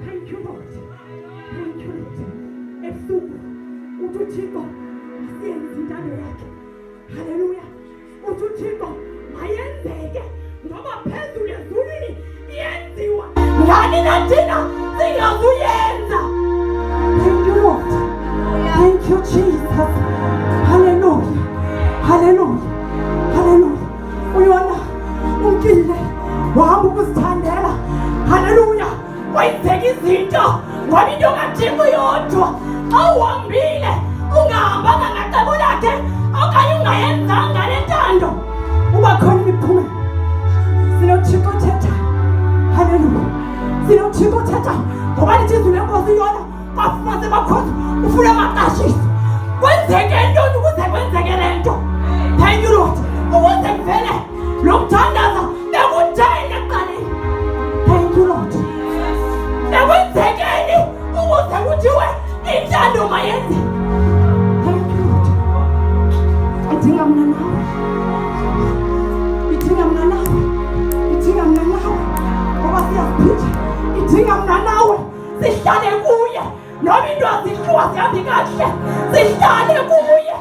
Thank you, Lord. Thank you, Lord. Ebusuku uThixo asiyenze intando yakhe. Hallelujah. uThixo mayenzeke ngoba phezulu ezulwini iyenziwa. Ngani nathina singazuyenza. Thank you, Lord. Thank you, Jesus. Hallelujah. Hallelujah. Hallelujah. Uyona unkile wahamba ukuzithandela. Hallelujah. Wayenzeka izinto ngoba into kaThixo yodwa. Awuhambile ungahambanga ngacebo lakhe okanye ungayenzanga le ntando uba khona imiphumela. Sinothixo thetha. Hallelujah. Sinothixo thetha ngoba lithi izwi lenkosi yona bafumase bakhoza ufuna amaqashisi. Kwenzeke ntoni ukuze kwenzeke le nto? Thank you, Lord. Ukuze kuvele lo mthandazo bekutheni ekuqaleni. Thank you, Lord. Nakwenzekeni ukuze kuthiwe intando mayenze. Thank you, Lord. Idinga mna nawe. Idinga mna nawe. Idinga mna nawe. Ngoba siyaphithi. Idinga mna nawe. Sihlale kuye. Noma into azihluwa zihambi kahle. Sihlale kuye.